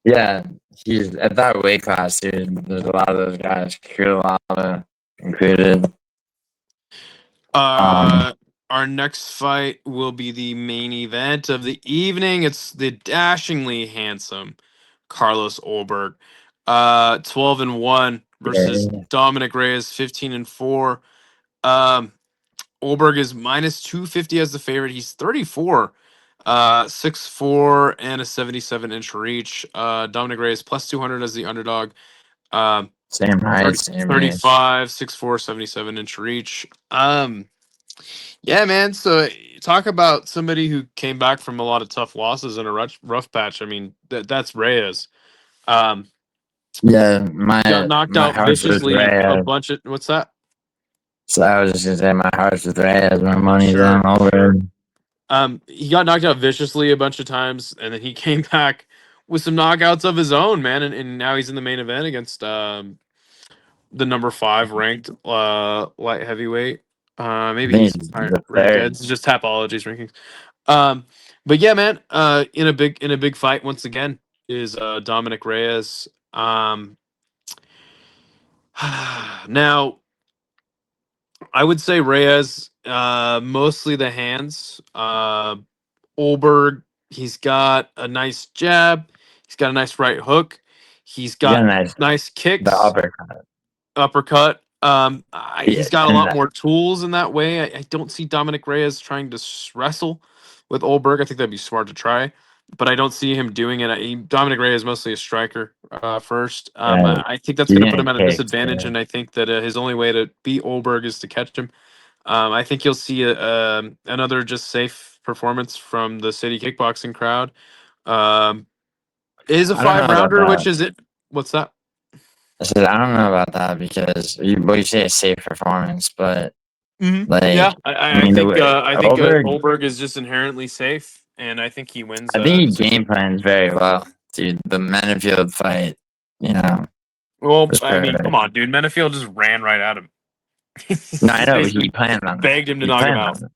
Yeah, he's at that weight class, dude. There's a lot of those guys, Loma included. Our next fight will be the main event of the evening. It's the dashingly handsome Carlos Ulberg, 12-1 versus Dominic Reyes, 15-4. Ulberg is minus 250 as the favorite. He's 34, 6'4", and a 77-inch reach. Dominic Reyes plus 200 as the underdog. Same height, same reach. 35, 6'4", 77-inch reach. Yeah, man. So talk about somebody who came back from a lot of tough losses in a rough patch. I mean, that's Reyes. Yeah, Got knocked my out heart's with viciously a Reyes. bunch of what's that? So I was just gonna say my heart's with Reyes. My money's Sure, on sure. Ulberg. He got knocked out viciously a bunch of times, and then he came back with some knockouts of his own, man. And now he's in the main event against the number 5 ranked light heavyweight. I Maybe think he's it's higher the ranked. third. It's just Tapology's rankings. But yeah, man. In a big fight once again is Dominic Reyes. Now I would say Reyes, mostly the hands. Ulberg, he's got a nice jab. He's got a nice right hook. He's You got a got nice nice the kicks, uppercut. uppercut. Yeah, He's got a and lot more tools in that way. I don't see Dominic Reyes trying to wrestle with Ulberg. I think that'd be smart to try, but I don't see him doing it. Dominic Reyes is mostly a striker first. right. I think that's He's going to put gonna him at a kick. disadvantage, So and I think that his only way to beat Ulberg is to catch him. I think you'll see another just safe performance from the city kickboxing crowd. Is a I don't know five about rounder, which that. is it? What's that? I said I don't know about that because you say a safe performance, but Yeah, like I I mean the think way Ulberg, Ulberg is just inherently safe, and I think he wins I think he decision. game plans very well, dude. The Mennefield fight, you know, Well, was I mean, come perfect. on, dude. Menefield just ran right at him. No, I Just know, but basically he planned on that. begged him to He knock him planned out. on it.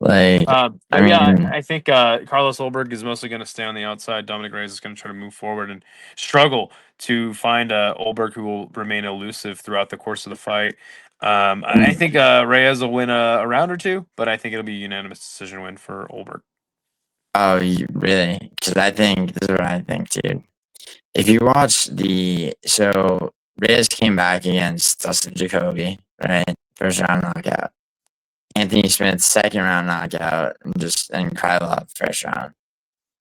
Like, I But yeah, mean, I think Carlos Ulberg is mostly going to stay on the outside. Dominic Reyes is going to try to move forward and struggle to find Ulberg, who will remain elusive throughout the course of the fight. I think Reyes will win a round or two, but I think it'll be a unanimous decision win for Ulberg. oh, you really? Because I think this is what I think, dude. If you watch so Reyes came back against Dustin Jacoby, right? First round knockout. Anthony Smith, second round knockout, and Krylov, first round.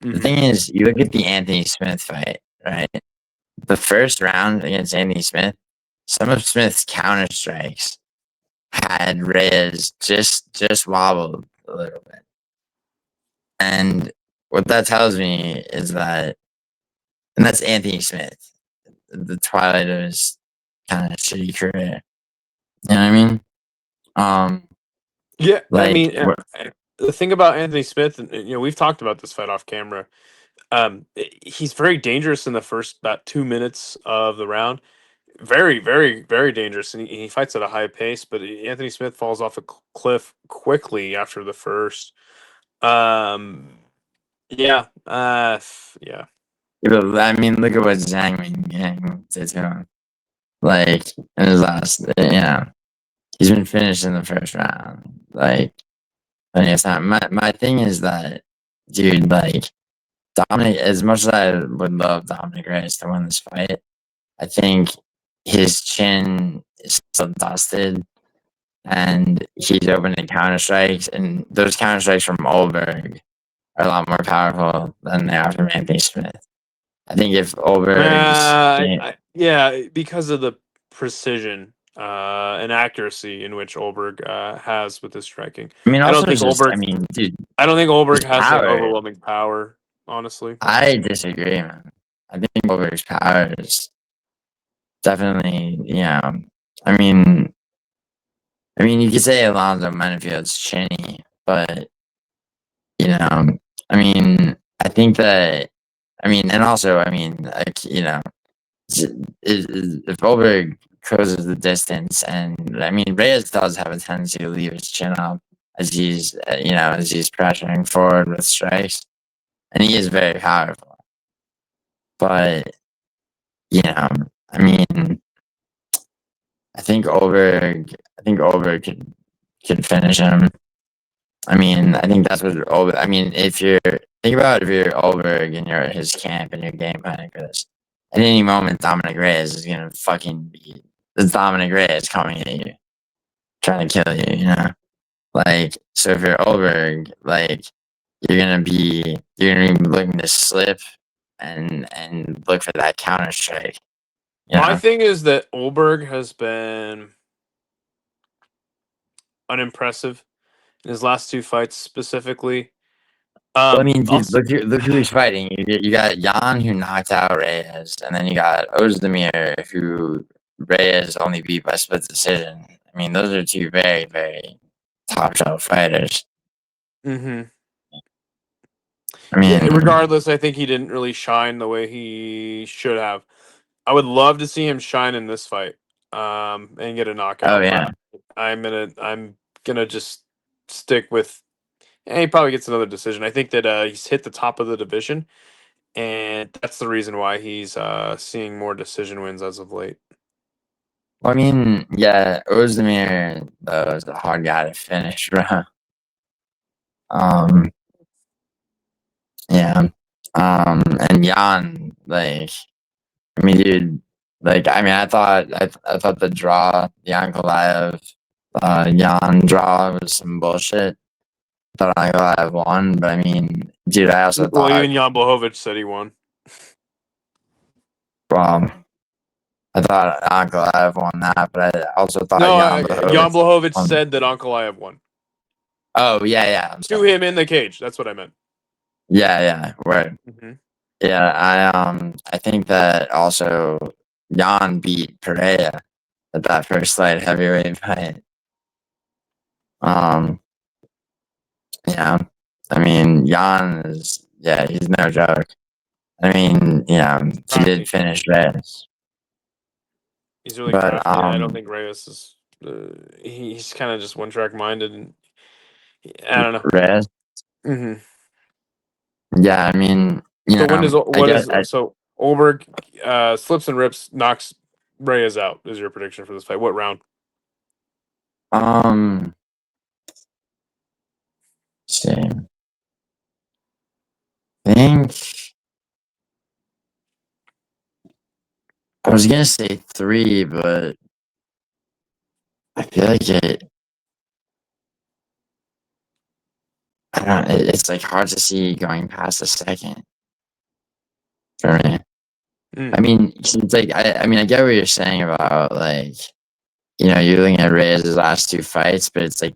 The thing is, you look at the Anthony Smith fight, right? The first round against Anthony Smith, some of Smith's counter strikes had Reyes just wobbled a little bit. And what that tells me is that, and that's Anthony Smith, the twilight of his kind of shitty career. You know what I mean? Yeah, I Like, mean, the thing about Anthony Smith, and we've talked about this fight off camera. He's very dangerous in the first about 2 minutes of the round. Very, very, very dangerous, and he fights at a high pace. But Anthony Smith falls off a cliff quickly after the first. Um, yeah, yeah. I mean, look at what Zhang Yang did to him. Like, in his last, he's been finished in the first round. Like, plenty of time. My thing is that, dude, like, Dominic, as much as I would love Dominic Reyes to win this fight, I think his chin is still dusted and he's open to counter strikes, and those counter strikes from Ulberg are a lot more powerful than they are from Anthony Smith. I think if Ulberg's Yeah, because of the precision and accuracy in which Ulberg has with his striking. I mean, I don't also think just, Ulberg. I mean, dude, I don't think his Ulberg has like power. overwhelming power. Honestly, I disagree, man. I think Ulberg's power is definitely, I mean, you could say Alonzo Menefield's chinny, but I mean, I think that, I mean, and also, I mean, like, if Ulberg closes the distance, and I mean, Reyes does have a tendency to leave his chin up as he's pressuring forward with strikes, and he is very powerful. But I mean, I think Ulberg could finish him. I mean, I think that's what Ulberg. I mean, if you're Ulberg and you're at his camp and you're game planning for this, at any moment Dominic Reyes is gonna fucking be. It's Dominic Reyes coming at you, trying to kill you, you know? Like, so if you're Ulberg, like, you're gonna be looking to slip and look for that counter strike. My thing is that Ulberg has been unimpressive in his last 2 fights specifically. Well, I mean, dude, look who he's fighting. You got Jan, who knocked out Reyes, and then you got Ozdemir, who Reyes only beat by split decision. I mean, those are 2 very, very top shelf fighters. Mm-hmm. I mean, regardless, I think he didn't really shine the way he should have. I would love to see him shine in this fight, and get a knockout. oh yeah, I'm gonna just stick with. And he probably gets another decision. I think that he's hit the top of the division, and that's the reason why he's seeing more decision wins as of late. well, I mean, yeah, Ozdemir though is a hard guy to finish, bro. Yeah, and Jan, like, I mean, dude, like, I mean, I thought the draw, the Ankalaev, Jan draw was some bullshit. Thought Ankalaev won, but I mean, dude, I also Well, thought, even Jan Blachowicz said he won. well, I thought Ankalaev won that, but I also thought No, Jan Jan Blachowicz won. said that Ankalaev won. Oh yeah, I'm To sorry. him in the cage. That's what I meant. Yeah, right. Mm-hmm. Yeah, I think that also Jan beat Pereira at that first light heavyweight fight. Yeah, I mean, Jan is, yeah, he's no joke. I mean, yeah, he did finish Reyes. He's really But, crafty. I don't think Reyes is. He's kind of just one track minded, and I don't know. Reyes? Mm-hmm. Yeah, I mean, you So know, so Ulberg slips and rips, knocks Reyes out. Is your prediction for this fight? What round? See. I think I was gonna say 3, but I feel like I don't. It's like hard to see going past the second for me. I mean, it's like I mean, I get what you're saying about, like, you know, you're looking at Reyes' last 2 fights, but it's like,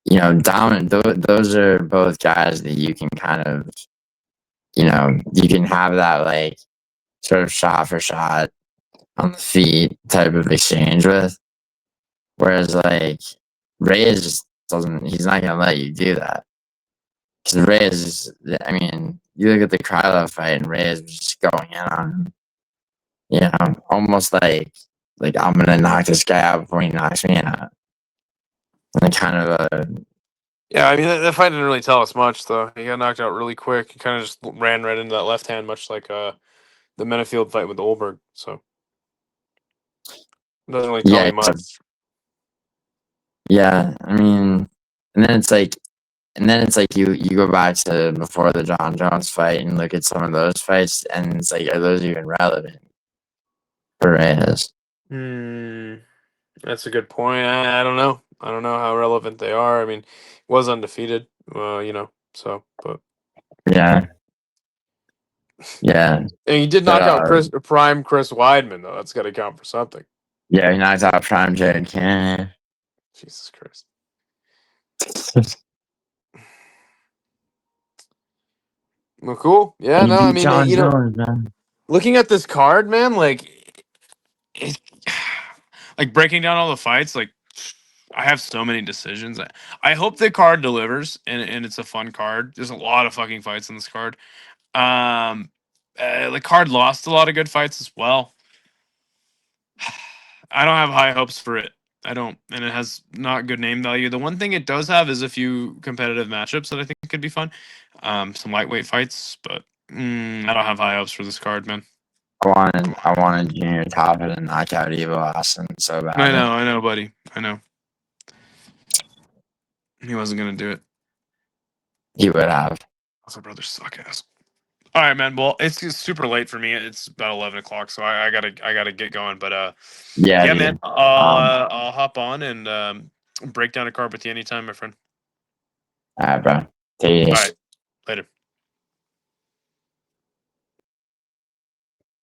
you know, dominant. Those are both guys that you can kind of, you know, you can have that, like, sort of shot for shot on the feet type of exchange with. Whereas, like, Reyes just doesn't. He's not gonna let you do that. Because Reyes, I mean, you look at the Krylov fight, and Reyes was just going in on him. You know, almost like I'm gonna knock this guy out before he knocks me out. And kind of a, Yeah, I mean that fight didn't really tell us much, though. He got knocked out really quick. He kind of just ran right into that left hand, much like the Menefield fight with Ulberg. So it doesn't really tell me much. Yeah, I mean, and then it's like, you go back to before the John Jones fight and look at some of those fights, and it's like, are those even relevant for Reyes? That's a good point. I don't know. I don't know how relevant they are. I mean, he was undefeated. You know. So, but Yeah. and he did knock out Prime Chris Weidman, though. That's got to count for something. Yeah, he knocked out Prime Jared Cannonier. Jesus Christ. Well, cool. Yeah, no, I mean, you know, looking at this card, man, like, like breaking down all the fights, like, I have so many decisions. I hope the card delivers, and it's a fun card. There's a lot of fucking fights in this card. The card lost a lot of good fights as well. I don't have high hopes for it. I don't, and it has not good name value. The one thing it does have is a few competitive matchups that I think could be fun. Some lightweight fights, but I don't have high hopes for this card, man. I wanted Junior Tafa to knock out Evo Austin so bad. I know, buddy. I know. He wasn't gonna do it. He would have. Also, brothers suck ass. All right, man. Well, it's super late for me. It's about 11 o'clock, so I gotta get going. But Yeah, dude. man. I'll hop on and break down a card with you anytime, my friend. All right, bro. Take it All easy. right, later.